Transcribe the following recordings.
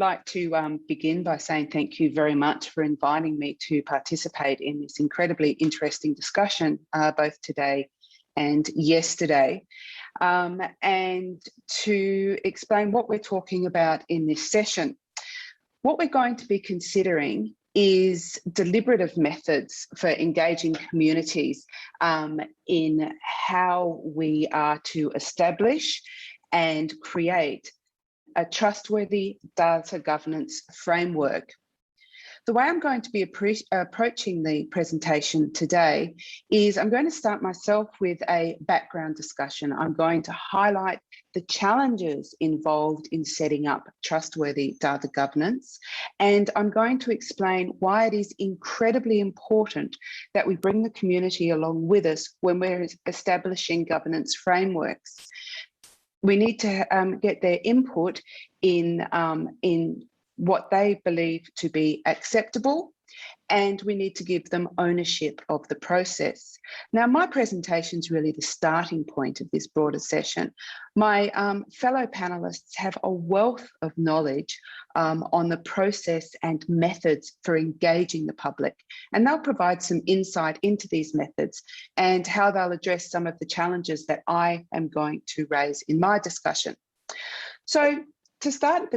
Like to begin by saying thank you very much for inviting me to participate in this incredibly interesting discussion, both today and yesterday, and to explain what we're talking about in this session. What we're going to be considering is deliberative methods for engaging communities in how we are to establish and create a trustworthy data governance framework. The way I'm going to be approaching the presentation today is I'm going to start myself with a background discussion. I'm going to highlight the challenges involved in setting up trustworthy data governance, and I'm going to explain why it is incredibly important that we bring the community along with us when we're establishing governance frameworks. We need to get their input in what they believe to be acceptable, and we need to give them ownership of the process. Now, my presentation is really the starting point of this broader session. My fellow panelists have a wealth of knowledge on the process and methods for engaging the public, and they'll provide some insight into these methods and how they'll address some of the challenges that I am going to raise in my discussion. So to start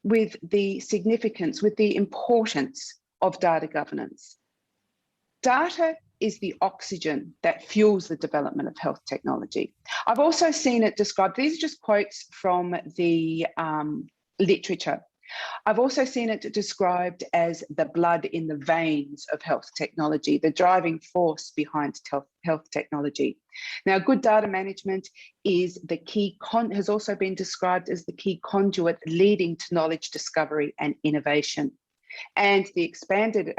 with the significance, with the importance of data governance. Data is the oxygen that fuels the development of health technology. I've also seen it described, these are just quotes from the literature. I've also seen it described as the blood in the veins of health technology, the driving force behind health technology. Now, good data management is the key, has also been described as the key conduit leading to knowledge discovery and innovation. And the expanded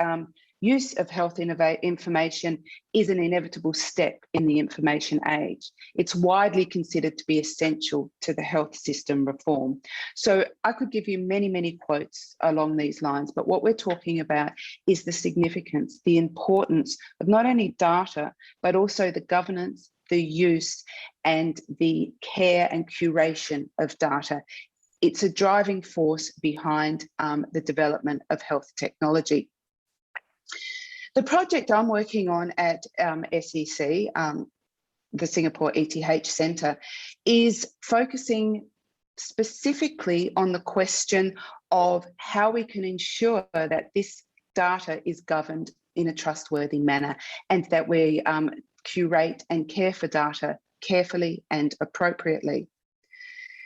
use of health information is an inevitable step in the information age. It's widely considered to be essential to the health system reform. So I could give you many, many quotes along these lines, but what we're talking about is the significance, the importance of not only data, but also the governance, the use, and the care and curation of data. It's a driving force behind the development of health technology. The project I'm working on at SEC, the Singapore-ETH Centre, is focusing specifically on the question of how we can ensure that this data is governed in a trustworthy manner and that we curate and care for data carefully and appropriately.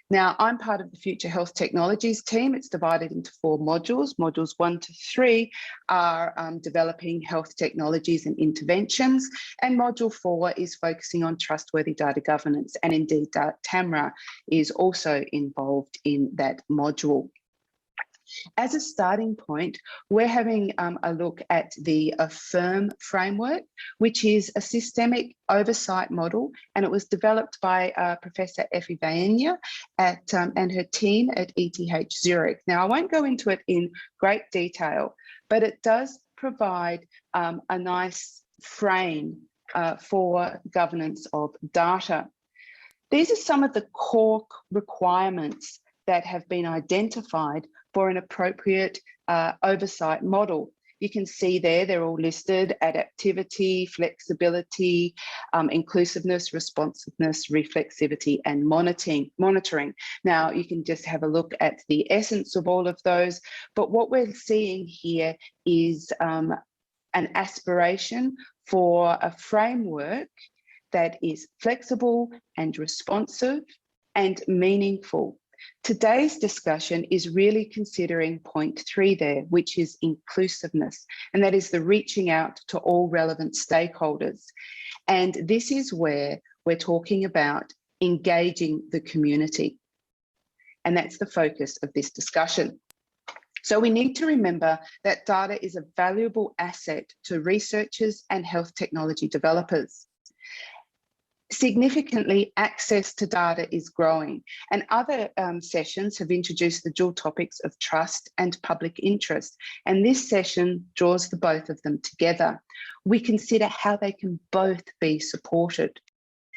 Now, I'm part of the Future Health Technologies team. It's divided into 4 modules. Modules 1 to 3 are developing health technologies and interventions, and module 4 is focusing on trustworthy data governance. And indeed, Tamra is also involved in that module. As a starting point, we're having a look at the Affirm Framework, which is a systemic oversight model, and it was developed by Professor Effie Vaenya and her team at ETH Zurich. Now, I won't go into it in great detail, but it does provide a nice frame for governance of data. These are some of the core requirements that have been identified for an appropriate oversight model. You can see there, they're all listed: adaptivity, flexibility, inclusiveness, responsiveness, reflexivity, and monitoring. Now, you can just have a look at the essence of all of those, but what we're seeing here is an aspiration for a framework that is flexible and responsive and meaningful. Today's discussion is really considering point 3 there, which is inclusiveness, and that is the reaching out to all relevant stakeholders. And this is where we're talking about engaging the community. And that's the focus of this discussion. So we need to remember that data is a valuable asset to researchers and health technology developers. Significantly, access to data is growing, and other sessions have introduced the dual topics of trust and public interest, and this session draws the both of them together. We consider how they can both be supported.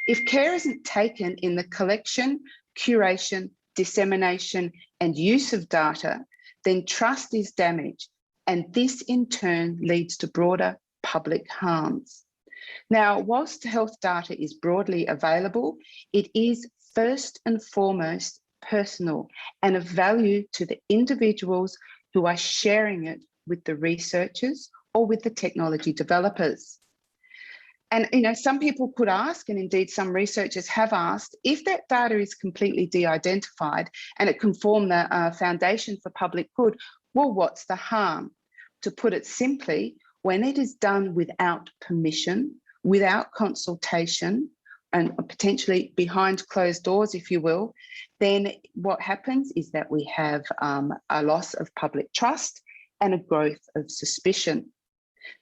If care isn't taken in the collection, curation, dissemination, and use of data, then trust is damaged, and this in turn leads to broader public harms. Now, whilst health data is broadly available, it is first and foremost personal and of value to the individuals who are sharing it with the researchers or with the technology developers. And, some people could ask, and indeed some researchers have asked, if that data is completely de-identified and it can form the foundation for public good, well, what's the harm? To put it simply, when it is done without permission, without consultation, and potentially behind closed doors, if you will, then what happens is that we have a loss of public trust and a growth of suspicion.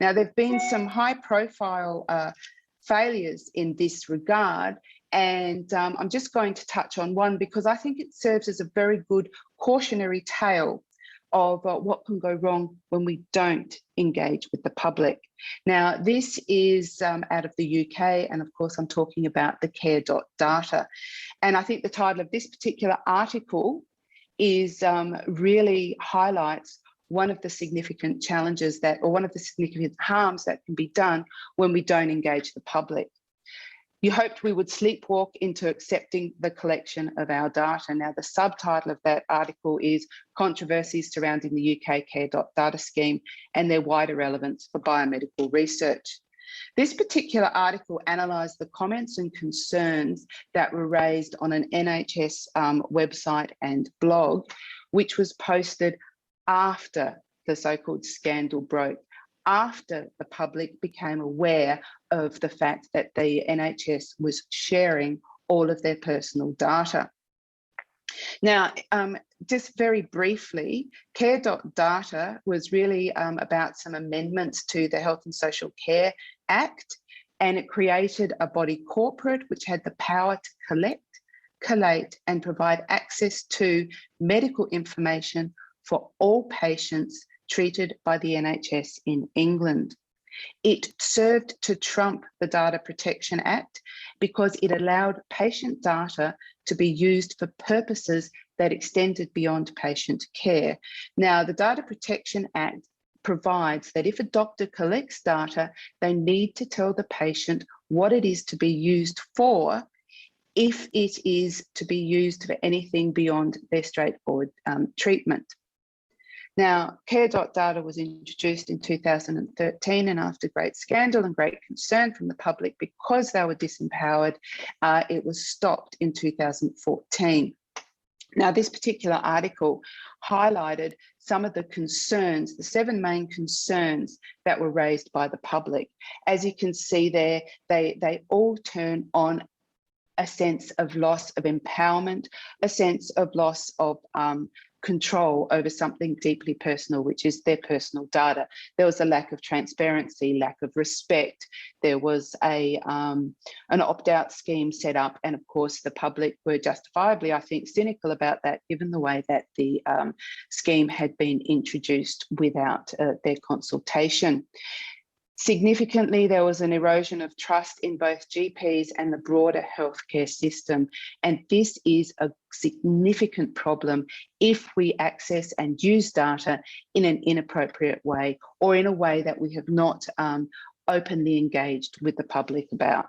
Now, there have been some high-profile failures in this regard, and I'm just going to touch on one because I think it serves as a very good cautionary tale of what can go wrong when we don't engage with the public. Now, this is out of the UK, and of course, I'm talking about the care.data. And I think the title of this particular article is really highlights one of the significant challenges or one of the significant harms that can be done when we don't engage the public. You hoped we would sleepwalk into accepting the collection of our data. Now, the subtitle of that article is Controversies Surrounding the UK Care.Data Scheme and Their Wider Relevance for Biomedical Research. This particular article analysed the comments and concerns that were raised on an NHS website and blog, which was posted after the so-called scandal broke, after the public became aware of the fact that the NHS was sharing all of their personal data. Now, just very briefly, care.data was really about some amendments to the Health and Social Care Act, and it created a body corporate which had the power to collect, collate, and provide access to medical information for all patients treated by the NHS in England. It served to trump the Data Protection Act because it allowed patient data to be used for purposes that extended beyond patient care. Now, the Data Protection Act provides that if a doctor collects data, they need to tell the patient what it is to be used for, if it is to be used for anything beyond their straightforward treatment. Now, care.data was introduced in 2013, and after great scandal and great concern from the public because they were disempowered, it was stopped in 2014. Now, this particular article highlighted some of the concerns, the 7 main concerns that were raised by the public. As you can see there, they all turn on a sense of loss of empowerment, a sense of loss of control over something deeply personal, which is their personal data. There was a lack of transparency, lack of respect. There was an opt-out scheme set up, and of course the public were justifiably, I think, cynical about that, given the way that the scheme had been introduced without their consultation. Significantly, there was an erosion of trust in both GPs and the broader healthcare system. And this is a significant problem if we access and use data in an inappropriate way, or in a way that we have not openly engaged with the public about.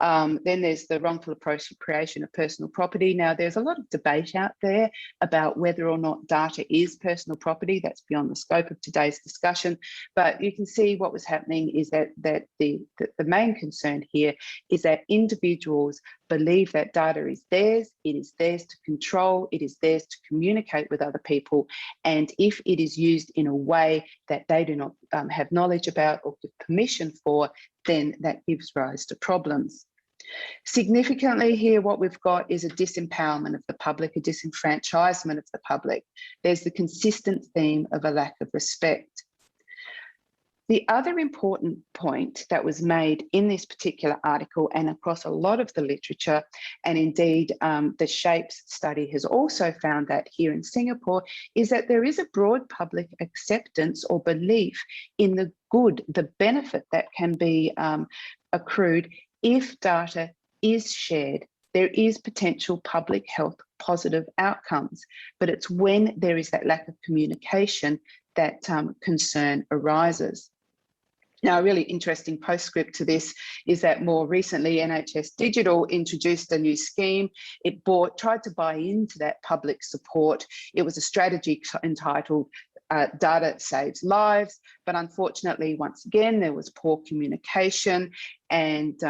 Then there's the wrongful appropriation of personal property. Now, there's a lot of debate out there about whether or not data is personal property. That's beyond the scope of today's discussion. But you can see what was happening is that the main concern here is that individuals believe that data is theirs, it is theirs to control, it is theirs to communicate with other people. And if it is used in a way that they do not have knowledge about or give permission for, then that gives rise to problems. Significantly here, what we've got is a disempowerment of the public, a disenfranchisement of the public. There's the consistent theme of a lack of respect. The other important point that was made in this particular article and across a lot of the literature, and indeed the SHAPES study has also found that here in Singapore, is that there is a broad public acceptance or belief in the good, the benefit that can be accrued if data is shared there is potential public health positive outcomes, but it's when there is that lack of communication that concern arises. Now, a really interesting postscript to this is that more recently NHS Digital introduced a new scheme. It tried to buy into that public support. It was a strategy entitled Data Saves Lives, but unfortunately, once again, there was poor communication, and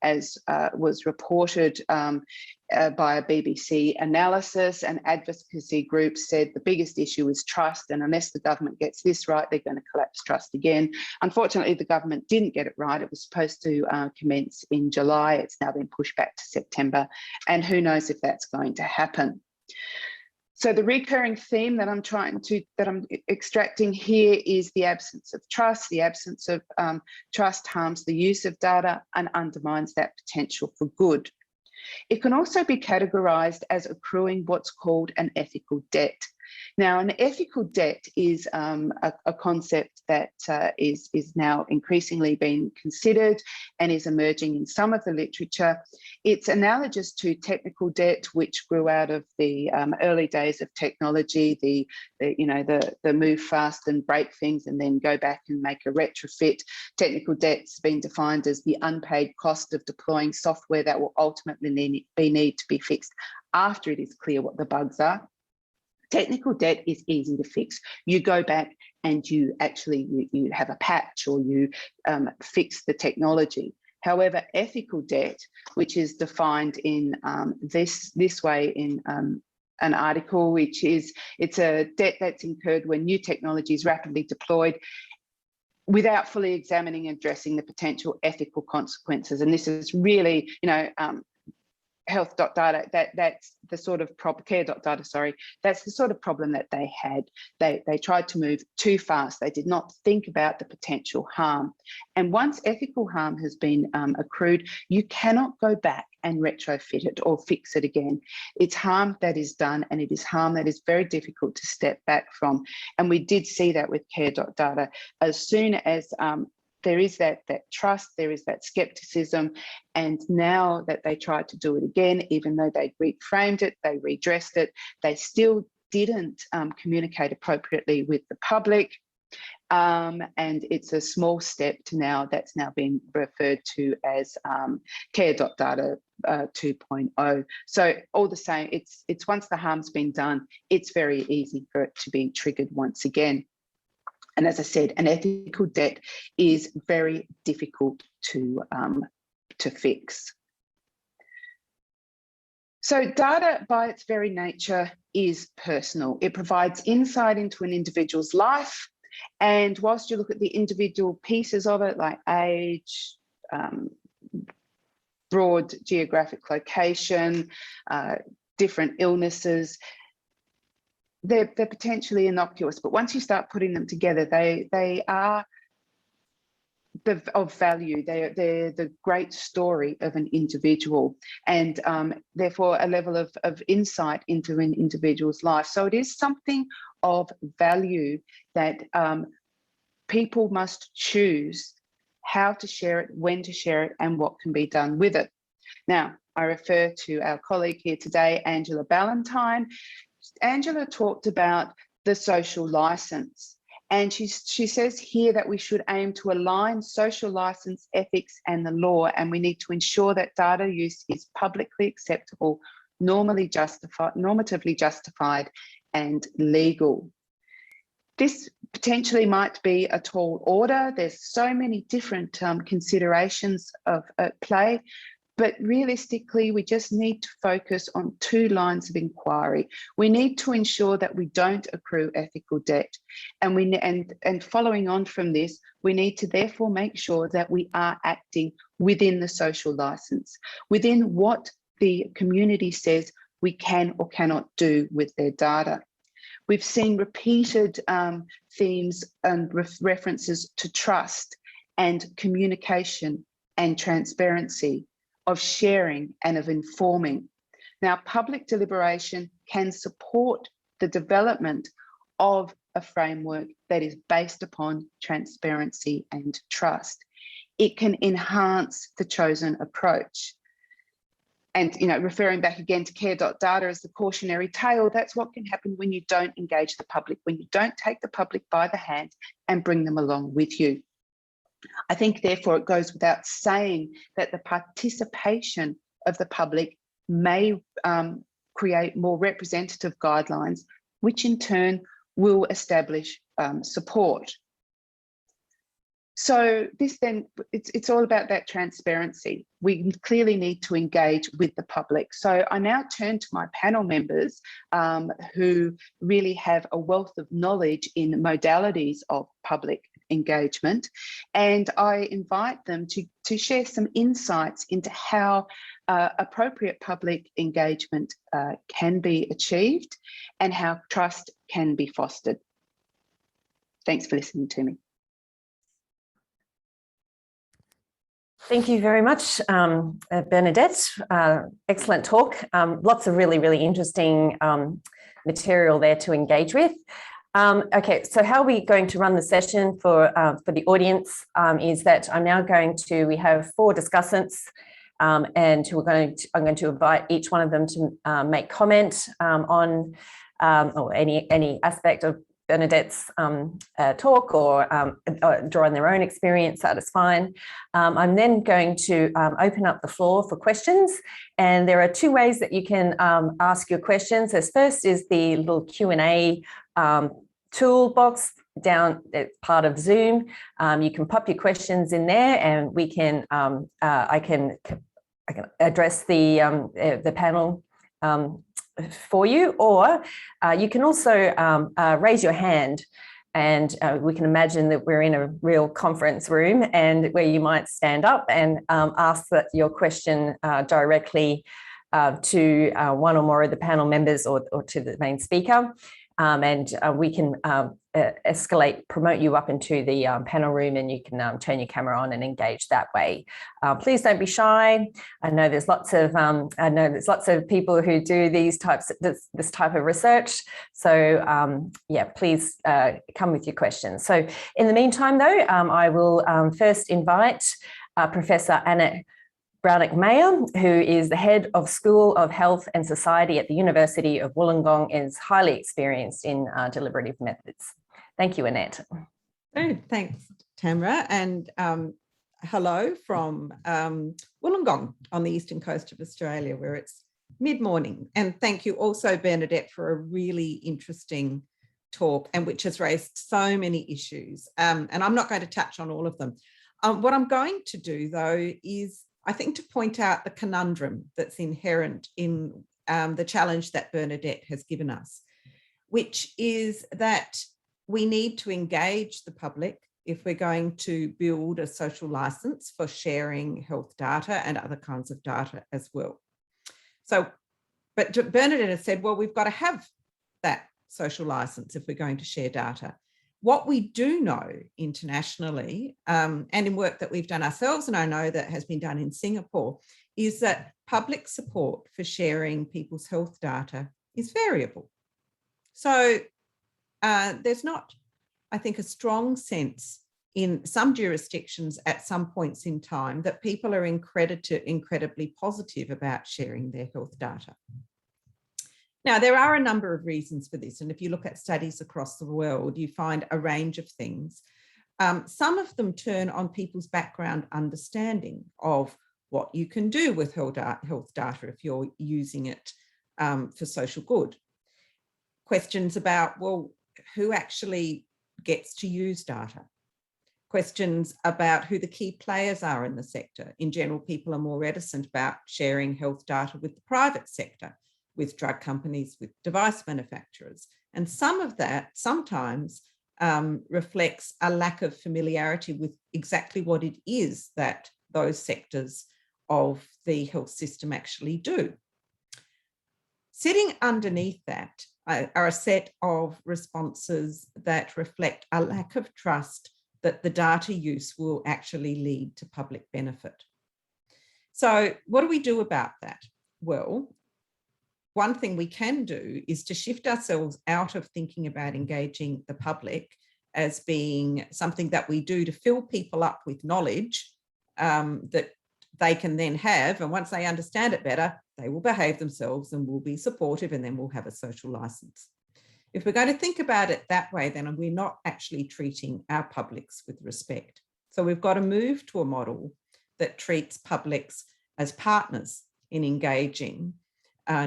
as was reported by a BBC analysis, an advocacy group said the biggest issue is trust, and unless the government gets this right, they're going to collapse trust again. Unfortunately, the government didn't get it right. It was supposed to commence in July. It's now been pushed back to September, and who knows if that's going to happen. So the recurring theme that I'm extracting here is the absence of trust. The absence of trust harms the use of data and undermines that potential for good. It can also be categorised as accruing what's called an ethical debt. Now, an ethical debt is a concept that is now increasingly being considered and is emerging in some of the literature. It's analogous to technical debt, which grew out of the early days of technology, the move fast and break things and then go back and make a retrofit. Technical debt's been defined as the unpaid cost of deploying software that will ultimately need to be fixed after it is clear what the bugs are. Technical debt is easy to fix. You go back and you actually you have a patch, or you fix the technology. However, ethical debt, which is defined in this way in an article, which is it's a debt that's incurred when new technology is rapidly deployed without fully examining and addressing the potential ethical consequences. And this is really, health.data, that's the sort of care.data, sorry, that's the sort of problem that they had. They tried to move too fast. They did not think about the potential harm. And once ethical harm has been accrued, you cannot go back and retrofit it or fix it again. It's harm that is done, and it is harm that is very difficult to step back from. And we did see that with care.data. As soon as there is that trust, there is that skepticism, and now that they tried to do it again, even though they reframed it, they redressed it, they still didn't communicate appropriately with the public. And it's a small step to that's now been referred to as care.data 2.0. So all the same, it's once the harm's been done, it's very easy for it to be triggered once again. And as I said, an ethical debt is very difficult to fix. So data, by its very nature, is personal. It provides insight into an individual's life. And whilst you look at the individual pieces of it, like age, broad geographic location, different illnesses, they're potentially innocuous, but once you start putting them together, they are of value. They're the great story of an individual, and therefore a level of insight into an individual's life. So it is something of value that people must choose how to share it, when to share it, and what can be done with it. Now, I refer to our colleague here today, Angela Ballantyne. Angela talked about the social license, and she says here that we should aim to align social license, ethics, and the law, and we need to ensure that data use is publicly acceptable, normatively justified, and legal. This potentially might be a tall order. There's so many different considerations at play. But realistically, we just need to focus on two lines of inquiry. We need to ensure that we don't accrue ethical debt. And following on from this, we need to therefore make sure that we are acting within the social license, within what the community says we can or cannot do with their data. We've seen repeated themes and references to trust and communication and transparency, of sharing and of informing. Now, public deliberation can support the development of a framework that is based upon transparency and trust. It can enhance the chosen approach. And, you know, referring back again to care.data as the cautionary tale, that's what can happen when you don't engage the public, when you don't take the public by the hand and bring them along with you. I think, therefore, it goes without saying that the participation of the public may create more representative guidelines, which in turn will establish support. So this then, it's all about that transparency. We clearly need to engage with the public. So I now turn to my panel members who really have a wealth of knowledge in modalities of public engagement, and I invite them to share some insights into how appropriate public engagement can be achieved and how trust can be fostered. Thanks for listening to me. Thank you very much, Bernadette. Excellent talk. Lots of really, really interesting material there to engage with. Okay, so how are we going to run the session for the audience is that I'm now going to, we have 4 discussants, and I'm going to invite each one of them to make comment on or any aspect of Bernadette's talk, or draw on their own experience. That is fine. I'm then going to open up the floor for questions, and there are 2 ways that you can ask your questions. As first is the little Q&A toolbox down at part of Zoom. You can pop your questions in there, and we can I can address the panel for you, or you can also raise your hand, and we can imagine that we're in a real conference room, and where you might stand up and ask that your question directly to one or more of the panel members, or to the main speaker. And we can promote you up into the panel room, and you can turn your camera on and engage that way. Please don't be shy. I know there's lots of people who do this type of research. So yeah, please come with your questions. So in the meantime, though, I will first invite Professor Annette Braunack-Mayer, who is the head of School of Health and Society at the University of Wollongong, and is highly experienced in deliberative methods. Thank you, Annette. Oh, thanks, Tamara, and hello from Wollongong on the eastern coast of Australia, where it's mid-morning. And thank you also, Bernadette, for a really interesting talk, and which has raised so many issues. And I'm not going to touch on all of them. What I'm going to do, though, is I think to point out the conundrum that's inherent in the challenge that Bernadette has given us, which is that we need to engage the public if we're going to build a social license for sharing health data and other kinds of data as well. So, but Bernadette has said, well, we've got to have that social license if we're going to share data. What we do know internationally, and in work that we've done ourselves, and I know that has been done in Singapore, is that public support for sharing people's health data is variable. So there's not, I think, a strong sense in some jurisdictions at some points in time that people are incredibly positive about sharing their health data. Now, there are a number of reasons for this, and if you look at studies across the world, you find a range of things. Some of them turn on people's background understanding of what you can do with health data if you're using it for social good. Questions about, well, who actually gets to use data? Questions about who the key players are in the sector. In general, people are more reticent about sharing health data with the private sector, with drug companies, with device manufacturers. And some of that sometimes reflects a lack of familiarity with exactly what it is that those sectors of the health system actually do. Sitting underneath that are a set of responses that reflect a lack of trust that the data use will actually lead to public benefit. So what do we do about that? Well, one thing we can do is to shift ourselves out of thinking about engaging the public as being something that we do to fill people up with knowledge that they can then have, and once they understand it better, they will behave themselves and will be supportive, and then we'll have a social license. If we're going to think about it that way, then we're not actually treating our publics with respect. So we've got to move to a model that treats publics as partners in engaging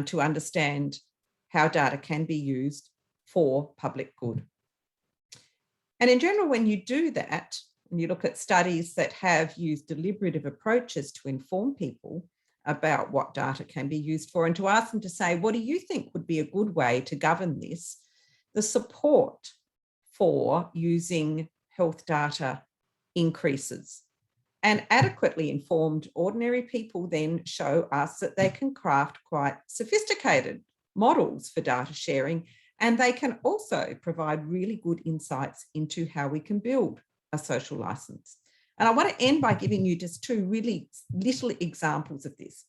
to understand how data can be used for public good. And in general, when you do that, and you look at studies that have used deliberative approaches to inform people about what data can be used for, and to ask them to say, what do you think would be a good way to govern this? The support for using health data increases. And adequately informed ordinary people then show us that they can craft quite sophisticated models for data sharing, and they can also provide really good insights into how we can build a social license. And I want to end by giving you just two really little examples of this.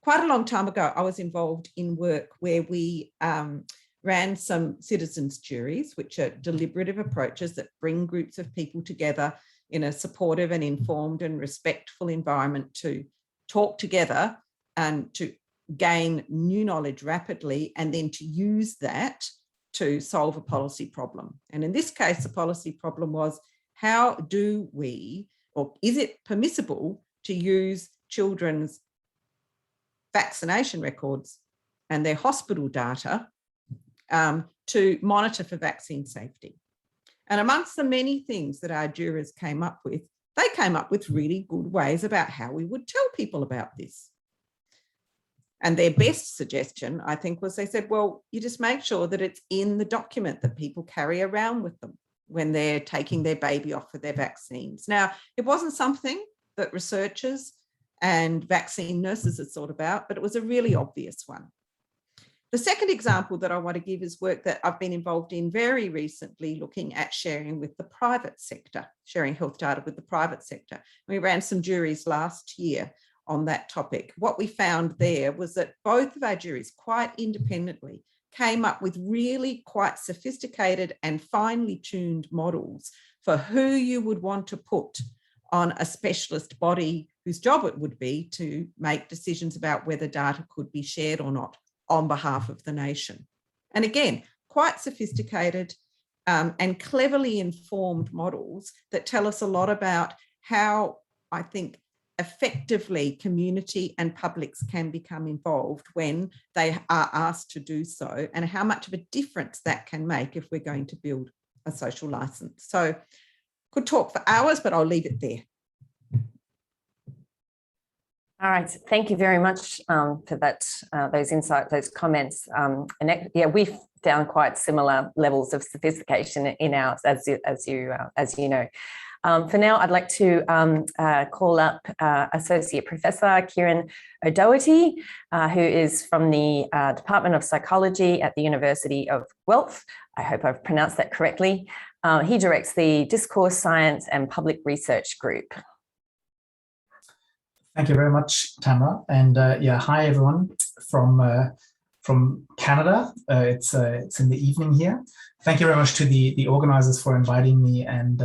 Quite a long time ago, I was involved in work where we ran some citizens' juries, which are deliberative approaches that bring groups of people together in a supportive and informed and respectful environment to talk together and to gain new knowledge rapidly, and then to use that to solve a policy problem. And in this case, the policy problem was, how do we, or is it permissible to use children's vaccination records and their hospital data to monitor for vaccine safety? And amongst the many things that our jurors came up with, they came up with really good ways about how we would tell people about this. And their best suggestion, I think, was they said, well, you just make sure that it's in the document that people carry around with them when they're taking their baby off for their vaccines. Now, it wasn't something that researchers and vaccine nurses had thought about, but it was a really obvious one. The second example that I want to give is work that I've been involved in very recently, looking at sharing with the private sector, sharing health data with the private sector. We ran some juries last year on that topic. What we found there was that both of our juries, quite independently, came up with really quite sophisticated and finely tuned models for who you would want to put on a specialist body whose job it would be to make decisions about whether data could be shared or not on behalf of the nation. And again, quite sophisticated and cleverly informed models that tell us a lot about how, I think, effectively community and publics can become involved when they are asked to do so, and how much of a difference that can make if we're going to build a social license. So could talk for hours, but I'll leave it there. All right, thank you very much for that, those insights, those comments. Annette, yeah, we've found quite similar levels of sophistication in ours, as you know. For now, I'd like to call up Associate Professor Kieran O'Doherty, who is from the Department of Psychology at the University of Guelph. I hope I've pronounced that correctly. He directs the Discourse Science and Public Research Group. Thank you very much, Tamara. And yeah, hi everyone from Canada. It's in the evening here. Thank you very much to the organizers for inviting me, and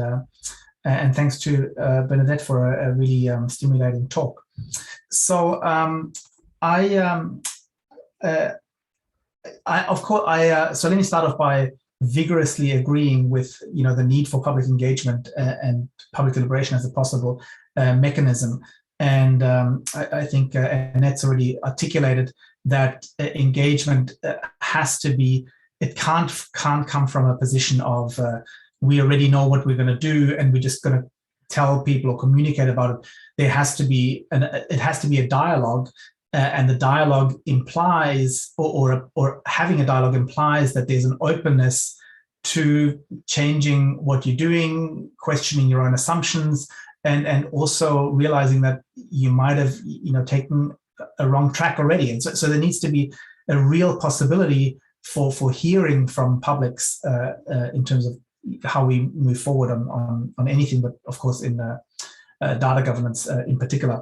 thanks to Bernadette for a really stimulating talk. So so let me start off by vigorously agreeing with the need for public engagement and public deliberation as a possible mechanism. And I think Annette's already articulated that engagement has to be, it can't come from a position of we already know what we're going to do and we're just going to tell people or communicate about it. There has to be a dialogue, and the dialogue implies, or having a dialogue implies that there's an openness to changing what you're doing, questioning your own assumptions, and also realizing that you might have taken a wrong track already. And so there needs to be a real possibility for hearing from publics in terms of how we move forward on anything, but of course in data governance in particular.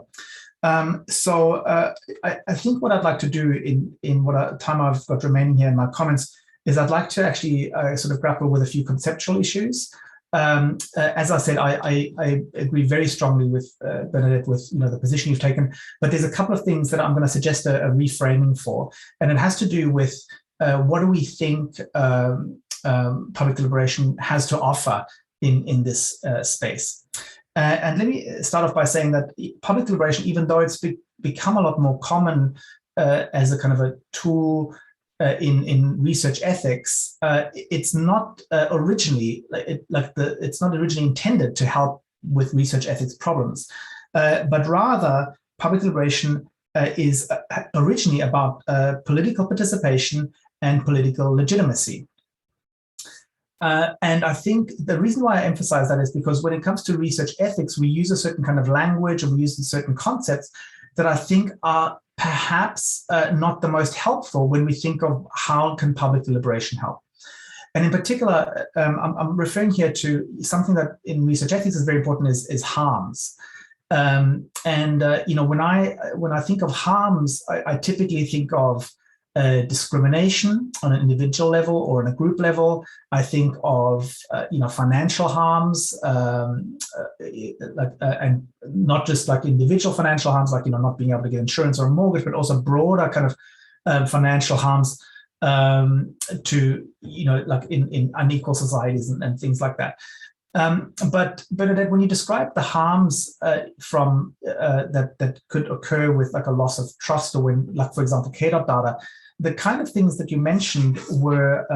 So I think what I'd like to do in what time I've got remaining here in my comments is I'd like to actually sort of grapple with a few conceptual issues As I said, I agree very strongly with Bernadette with the position you've taken. But there's a couple of things that I'm going to suggest a reframing for, and it has to do with what do we think public deliberation has to offer in this space. And let me start off by saying that public deliberation, even though it's become a lot more common as a kind of a tool in research ethics, it's not originally it's not originally intended to help with research ethics problems, but rather public deliberation is originally about political participation and political legitimacy. And I think the reason why I emphasize that is because when it comes to research ethics, we use a certain kind of language, or we use certain concepts that I think are perhaps not the most helpful when we think of how can public deliberation help. And in particular, I'm referring here to something that in research ethics is very important is harms. When I think of harms, I typically think of discrimination on an individual level or on a group level. I think of financial harms, and not just like individual financial harms, like not being able to get insurance or a mortgage, but also broader kind of financial harms to like in unequal societies and things like that. But Bernadette, when you describe the harms from that could occur with like a loss of trust, or when, like for example, K-dot data, the kind of things that you mentioned were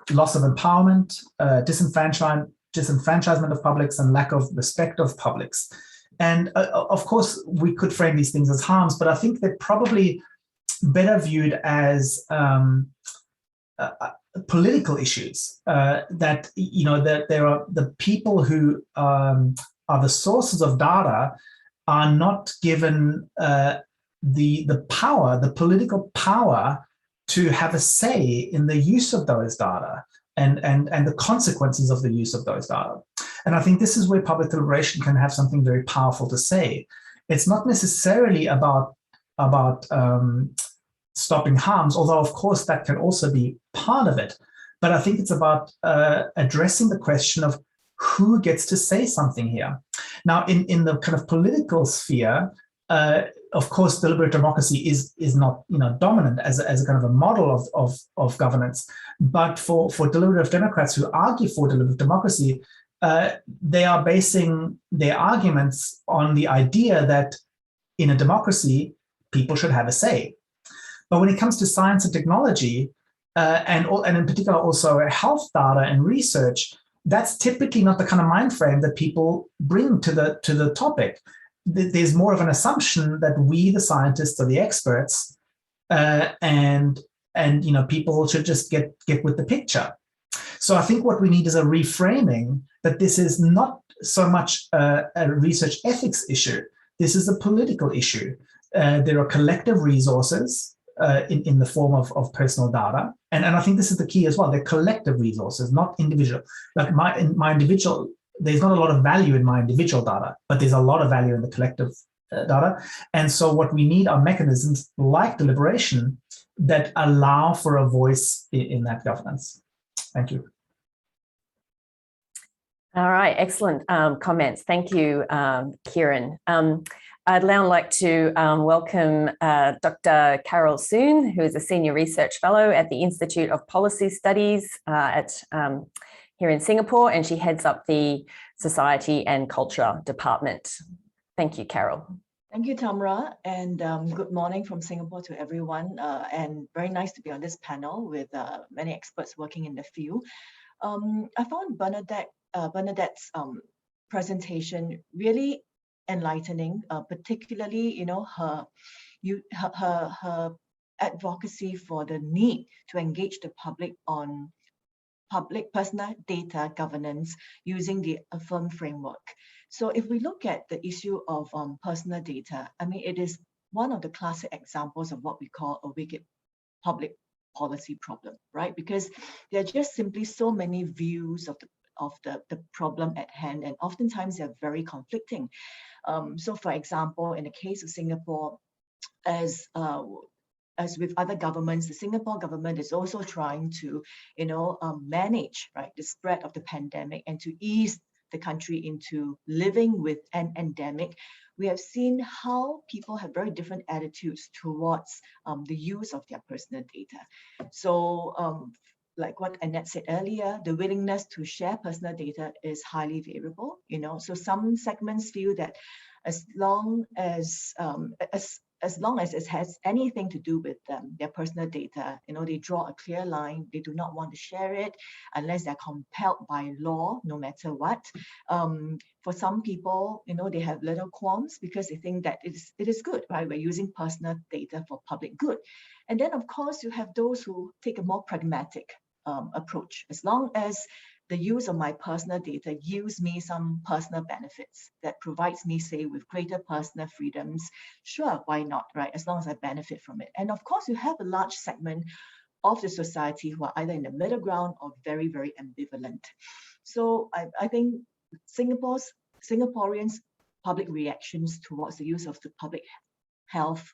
loss of empowerment, disenfranchisement of publics, and lack of respect of publics. And of course, we could frame these things as harms, but I think they're probably better viewed as political issues, that there are the people who are the sources of data are not given the power, the political power to have a say in the use of those data and the consequences of the use of those data. And I think this is where public deliberation can have something very powerful to say. It's not necessarily about stopping harms, although of course that can also be part of it. But I think it's about addressing the question of who gets to say something here. Now, in the kind of political sphere, of course, deliberative democracy is not dominant as a kind of a model of governance. But for deliberative Democrats who argue for deliberative democracy, they are basing their arguments on the idea that in a democracy, people should have a say. But when it comes to science and technology, and in particular also health data and research, that's typically not the kind of mind frame that people bring to the topic. There's more of an assumption that we, the scientists, are the experts, and people should just get with the picture. So I think what we need is a reframing that this is not so much a research ethics issue. This is a political issue. There are collective resources in the form of personal data. And I think this is the key as well. They're collective resources, not individual. Like my individual, there's not a lot of value in my individual data, but there's a lot of value in the collective data. And so what we need are mechanisms like deliberation that allow for a voice in that governance. Thank you. All right, excellent comments. Thank you, Kieran. I'd now like to welcome Dr. Carol Soon, who is a Senior Research Fellow at the Institute of Policy Studies here in Singapore, and she heads up the Society and Culture Department. Thank you, Carol. Thank you, Tamra, and good morning from Singapore to everyone, and very nice to be on this panel with many experts working in the field. I found Bernadette's presentation really enlightening, particularly her advocacy for the need to engage the public on public personal data governance using the Affirm Framework. So if we look at the issue of personal data, I mean, it is one of the classic examples of what we call a wicked public policy problem, right? Because there are just simply so many views of the problem at hand, and oftentimes they're very conflicting. So for example, in the case of Singapore, as as with other governments, the Singapore government is also trying to, manage, right, the spread of the pandemic and to ease the country into living with an endemic. We have seen how people have very different attitudes towards the use of their personal data. So like what Annette said earlier, the willingness to share personal data is highly variable. So some segments feel that as long as it has anything to do with their personal data, they draw a clear line. They do not want to share it unless they're compelled by law, no matter what. For some people, they have little qualms because they think that it is good, right? We're using personal data for public good. And then, of course, you have those who take a more pragmatic approach. As long as the use of my personal data gives me some personal benefits that provides me, say, with greater personal freedoms, sure, why not, right? As long as I benefit from it. And of course, you have a large segment of the society who are either in the middle ground or very, very ambivalent. So I think Singaporeans' public reactions towards the use of the public health,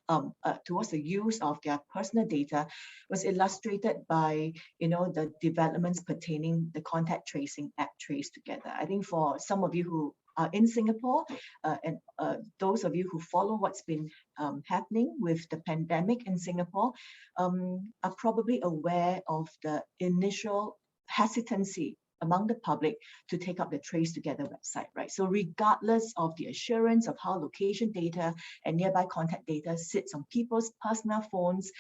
towards the use of their personal data was illustrated by, the developments pertaining the contact tracing app Trace Together. I think for some of you who are in Singapore and those of you who follow what's been happening with the pandemic in Singapore are probably aware of the initial hesitancy among the public to take up the Trace Together website, right? So regardless of the assurance of how location data and nearby contact data sits on people's personal phones,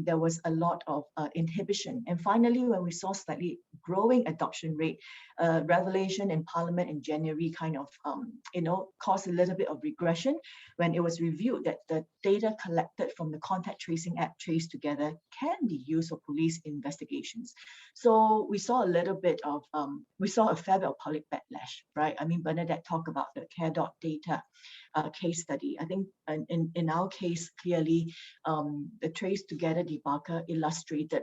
there was a lot of inhibition. And finally, when we saw slightly growing adoption rate, revelation in Parliament in January kind of, caused a little bit of regression when it was revealed that the data collected from the contact tracing app Trace Together can be used for police investigations. So we saw a little bit of we saw a fair bit of public backlash, right? I mean, Bernadette talked about the care.data case study. I think in our case, clearly, the Trace Together debacle illustrated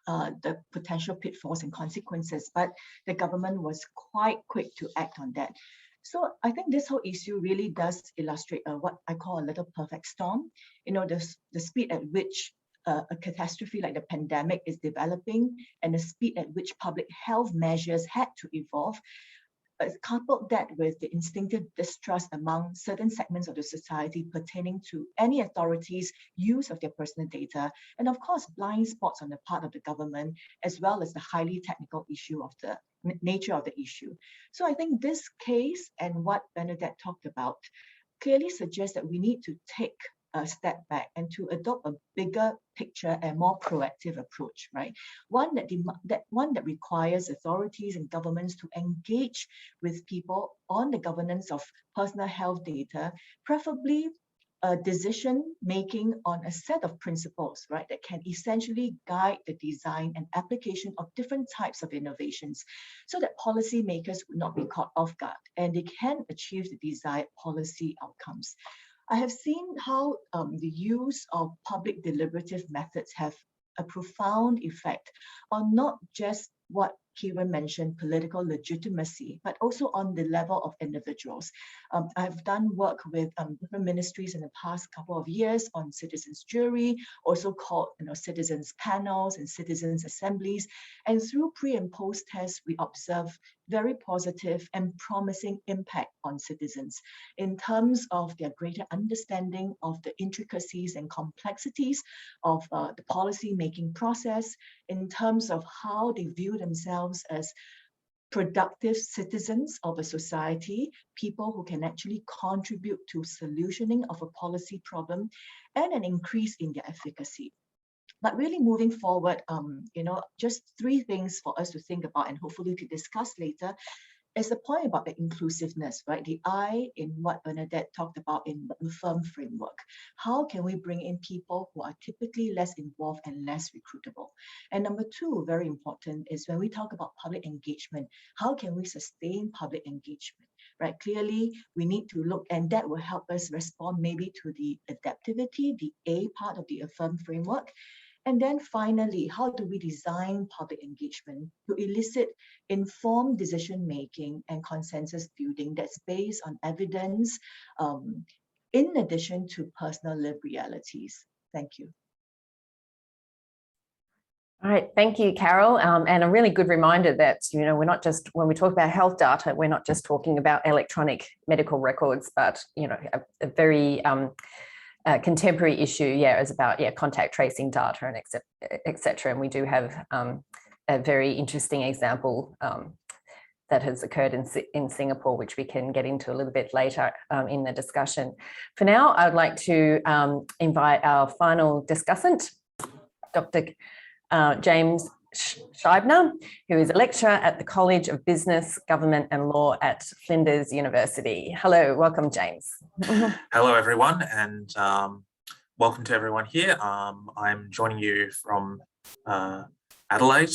the potential pitfalls and consequences, but the government was quite quick to act on that. So I think this whole issue really does illustrate what I call a little perfect storm. The speed at which a catastrophe like the pandemic is developing and the speed at which public health measures had to evolve, coupled that with the instinctive distrust among certain segments of the society pertaining to any authorities' use of their personal data, and of course, blind spots on the part of the government, as well as the highly technical issue of the nature of the issue. So I think this case and what Bernadette talked about clearly suggests that we need to take a step back and to adopt a bigger picture and more proactive approach, right? One that requires authorities and governments to engage with people on the governance of personal health data, preferably decision making on a set of principles, right, that can essentially guide the design and application of different types of innovations so that policymakers would not be caught off guard and they can achieve the desired policy outcomes. I have seen how the use of public deliberative methods have a profound effect on not just what Kieran mentioned, political legitimacy, but also on the level of individuals. I've done work with different ministries in the past couple of years on citizens' jury, also called citizens' panels and citizens' assemblies. And through pre and post tests, we observe very positive and promising impact on citizens in terms of their greater understanding of the intricacies and complexities of the policy-making process, in terms of how they view themselves as productive citizens of a society, people who can actually contribute to solutioning of a policy problem, and an increase in their efficacy. But really moving forward, just three things for us to think about and hopefully to discuss later is the point about the inclusiveness, right? The I in what Bernadette talked about in the Affirm Framework. How can we bring in people who are typically less involved and less recruitable? And number two, very important, is when we talk about public engagement, how can we sustain public engagement, right? Clearly, we need to look, and that will help us respond maybe to the adaptivity, the A part of the Affirm Framework. And then finally, how do we design public engagement to elicit informed decision-making and consensus building that's based on evidence, in addition to personal lived realities? Thank you. All right, thank you, Carol. And a really good reminder that, we're not just, when we talk about health data, we're not just talking about electronic medical records, but, a very contemporary issue, is about, contact tracing data and et cetera. And we do have a very interesting example that has occurred in Singapore, which we can get into a little bit later in the discussion. For now, I would like to invite our final discussant, Dr. James Scheibner, who is a lecturer at the College of Business, Government and Law at Flinders University. Hello, welcome, James. Hello, everyone, and welcome to everyone here. I'm joining you from Adelaide,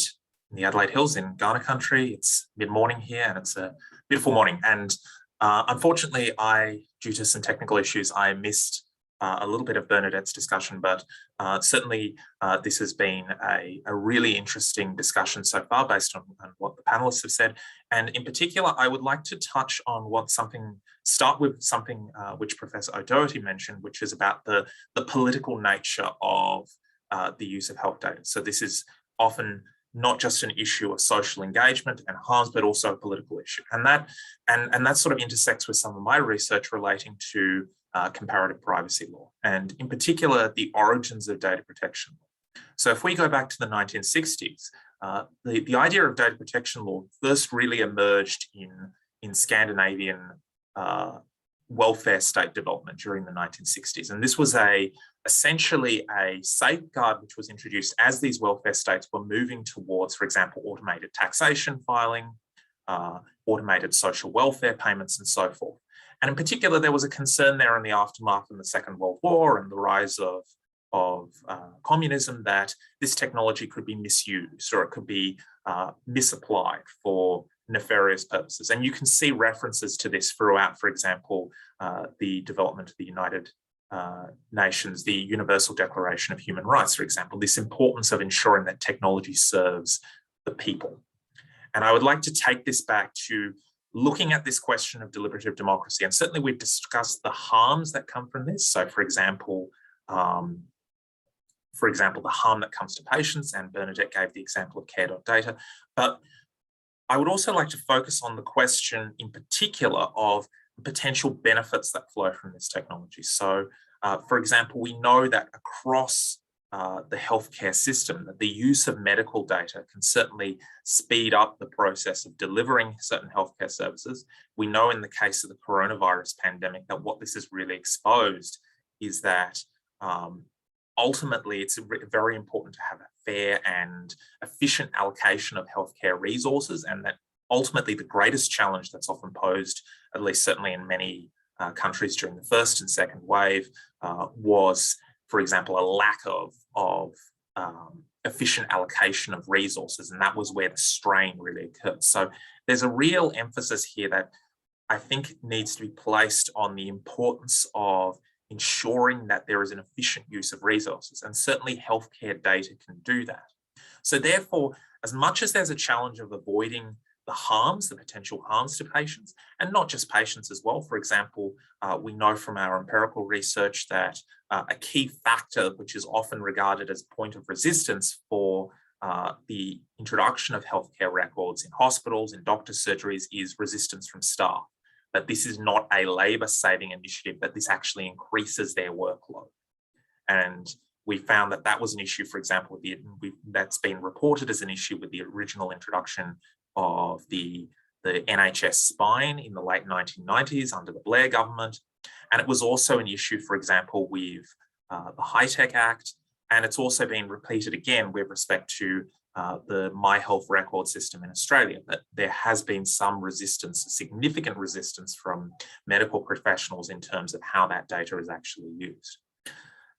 in the Adelaide Hills in Ghana country. It's mid-morning here and it's a beautiful morning. And unfortunately, due to some technical issues, I missed a little bit of Bernadette's discussion, but certainly this has been a really interesting discussion so far based on what the panelists have said. And in particular, I would like to touch on start with something which Professor O'Doherty mentioned, which is about the political nature of the use of health data. So this is often not just an issue of social engagement and harms, but also a political issue. And that sort of intersects with some of my research relating to comparative privacy law, and in particular, the origins of data protection law. So if we go back to the 1960s, the idea of data protection law first really emerged in Scandinavian welfare state development during the 1960s. And this was essentially a safeguard which was introduced as these welfare states were moving towards, for example, automated taxation filing, automated social welfare payments, and so forth. And in particular, there was a concern there in the aftermath of the Second World War and the rise of communism that this technology could be misused or it could be misapplied for nefarious purposes. And you can see references to this throughout, for example, the development of the United Nations, the Universal Declaration of Human Rights, for example, this importance of ensuring that technology serves the people. And I would like to take this back to looking at this question of deliberative democracy. And certainly we've discussed the harms that come from this. So for example, the harm that comes to patients, and Bernadette gave the example of care.data. But I would also like to focus on the question in particular of potential benefits that flow from this technology. So for example, we know that across the healthcare system, that the use of medical data can certainly speed up the process of delivering certain healthcare services. We know in the case of the coronavirus pandemic that what this has really exposed is that ultimately it's very important to have a fair and efficient allocation of healthcare resources, and that ultimately the greatest challenge that's often posed, at least certainly in many countries during the first and second wave, was, for example, a lack of efficient allocation of resources, and that was where the strain really occurred. So there's a real emphasis here that I think needs to be placed on the importance of ensuring that there is an efficient use of resources, and certainly healthcare data can do that. So therefore, as much as there's a challenge of avoiding the potential harms to patients, and not just patients as well. For example, we know from our empirical research that a key factor, which is often regarded as a point of resistance for the introduction of healthcare records in hospitals, in doctor surgeries, is resistance from staff. That this is not a labour-saving initiative, that this actually increases their workload. And we found that that was an issue, for example, that's been reported as an issue with the original introduction of the NHS spine in the late 1990s under the Blair government. And it was also an issue, for example, with the High-Tech Act. And it's also been repeated again with respect to the My Health record system in Australia, that there has been some resistance, significant resistance from medical professionals in terms of how that data is actually used.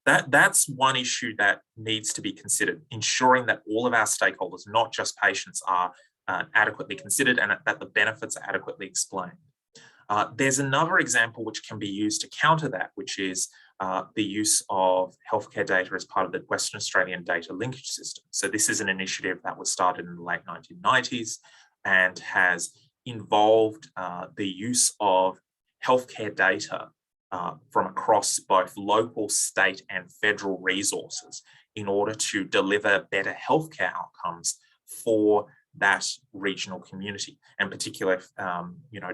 That's one issue that needs to be considered, ensuring that all of our stakeholders, not just patients, are adequately considered and that the benefits are adequately explained. There's another example which can be used to counter that, which is the use of healthcare data as part of the Western Australian data linkage system. So this is an initiative that was started in the late 1990s and has involved the use of healthcare data from across both local, state and federal resources in order to deliver better healthcare outcomes for that regional community. And particularly,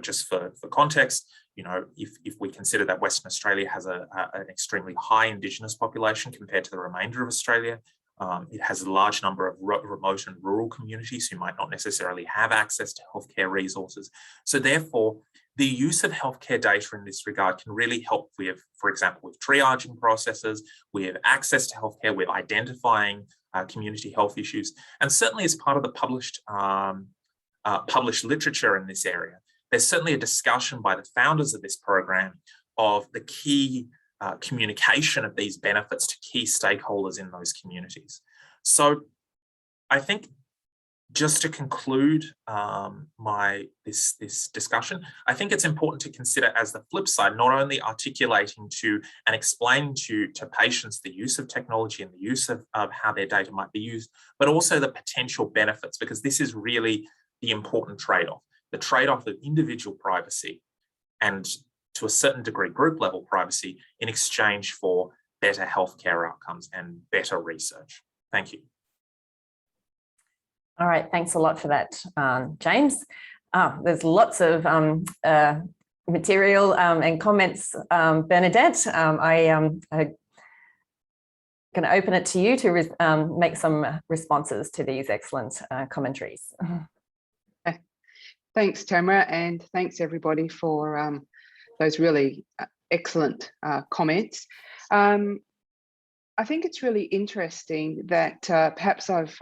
just for context, if we consider that Western Australia has an extremely high Indigenous population compared to the remainder of Australia, it has a large number of remote and rural communities who might not necessarily have access to healthcare resources. So therefore, the use of healthcare data in this regard can really help with, for example, with triaging processes, with access to healthcare, with identifying community health issues, and certainly as part of the published literature in this area. There's certainly a discussion by the founders of this program of the key communication of these benefits to key stakeholders in those communities. So I think just to conclude this discussion, I think it's important to consider as the flip side, not only articulating to and explaining to patients the use of technology and the use of how their data might be used, but also the potential benefits, because this is really the important trade-off, the trade-off of individual privacy and to a certain degree group level privacy in exchange for better healthcare outcomes and better research. Thank you. All right, thanks a lot for that, James. There's lots of material and comments, Bernadette. I'm going to open it to you to make some responses to these excellent commentaries. Thanks, Tamara, and thanks everybody for those really excellent comments. I think it's really interesting that perhaps I've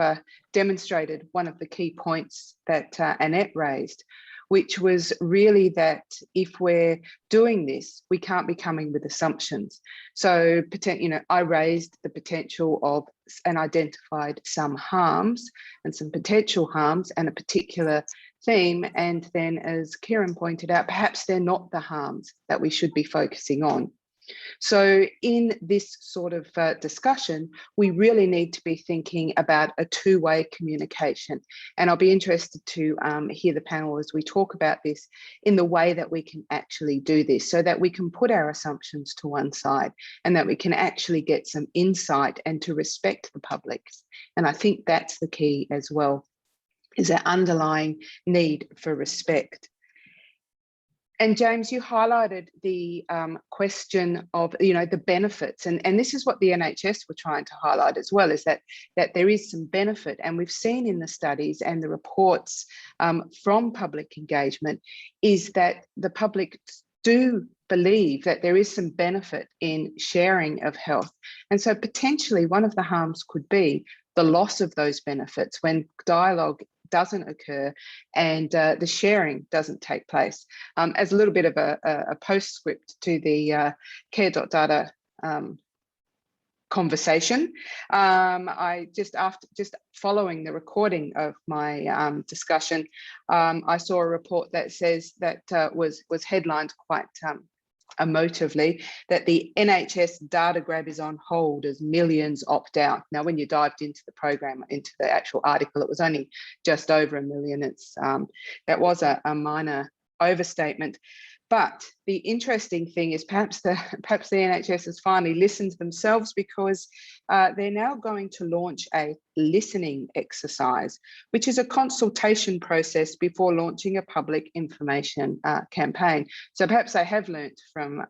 demonstrated one of the key points that Annette raised, which was really that if we're doing this, we can't be coming with assumptions. So, I raised the potential of and identified some harms and some potential harms and a particular theme. And then, as Kieran pointed out, perhaps they're not the harms that we should be focusing on. So in this sort of discussion, we really need to be thinking about a two-way communication. And I'll be interested to hear the panel as we talk about this in the way that we can actually do this, so that we can put our assumptions to one side and that we can actually get some insight and to respect the public. And I think that's the key as well, is that underlying need for respect. And James, you highlighted the question of, the benefits, and this is what the NHS were trying to highlight as well, is that there is some benefit, and we've seen in the studies and the reports from public engagement is that the public do believe that there is some benefit in sharing of health. And so potentially one of the harms could be the loss of those benefits when dialogue doesn't occur and the sharing doesn't take place. As a little bit of a postscript to the care.data conversation, I just following the recording of my discussion, I saw a report that says that was headlined quite emotively, that the NHS data grab is on hold as millions opt out. Now, when you dived into the program, into the actual article, it was only just over 1 million. That was a minor overstatement. But the interesting thing is perhaps the NHS has finally listened to themselves, because they're now going to launch a listening exercise, which is a consultation process before launching a public information campaign. So perhaps they have learnt from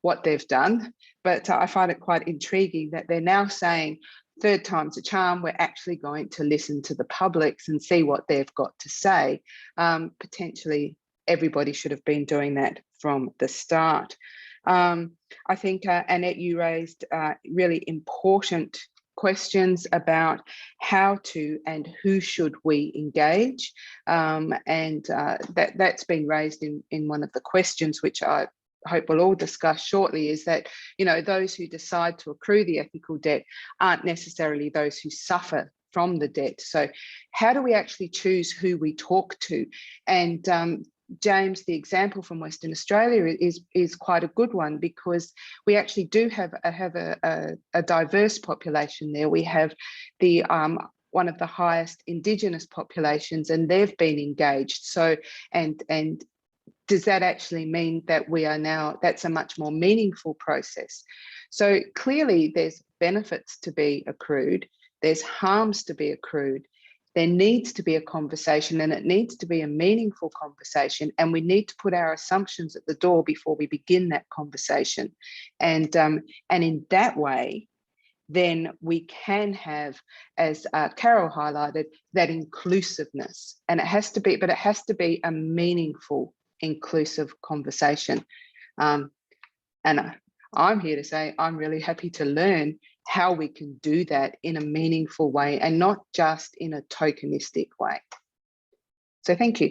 what they've done, but I find it quite intriguing that they're now saying, third time's a charm, we're actually going to listen to the publics and see what they've got to say. Potentially, everybody should have been doing that from the start. I think, Annette, you raised really important questions about how to and who should we engage. That's been raised in one of the questions, which I hope we'll all discuss shortly, is that, those who decide to accrue the ethical debt aren't necessarily those who suffer from the debt. So how do we actually choose who we talk to? And James, the example from Western Australia is quite a good one, because we actually do have a diverse population there. We have the one of the highest Indigenous populations, and they've been engaged. So, and does that actually mean that we are now, that's a much more meaningful process? So clearly there's benefits to be accrued, there's harms to be accrued. There needs to be a conversation, and it needs to be a meaningful conversation, and we need to put our assumptions at the door before we begin that conversation. And in that way, then we can have, as Carol highlighted, that inclusiveness. And it has to be, but it has to be a meaningful, inclusive conversation. And I'm here to say I'm really happy to learn how we can do that in a meaningful way and not just in a tokenistic way. So thank you.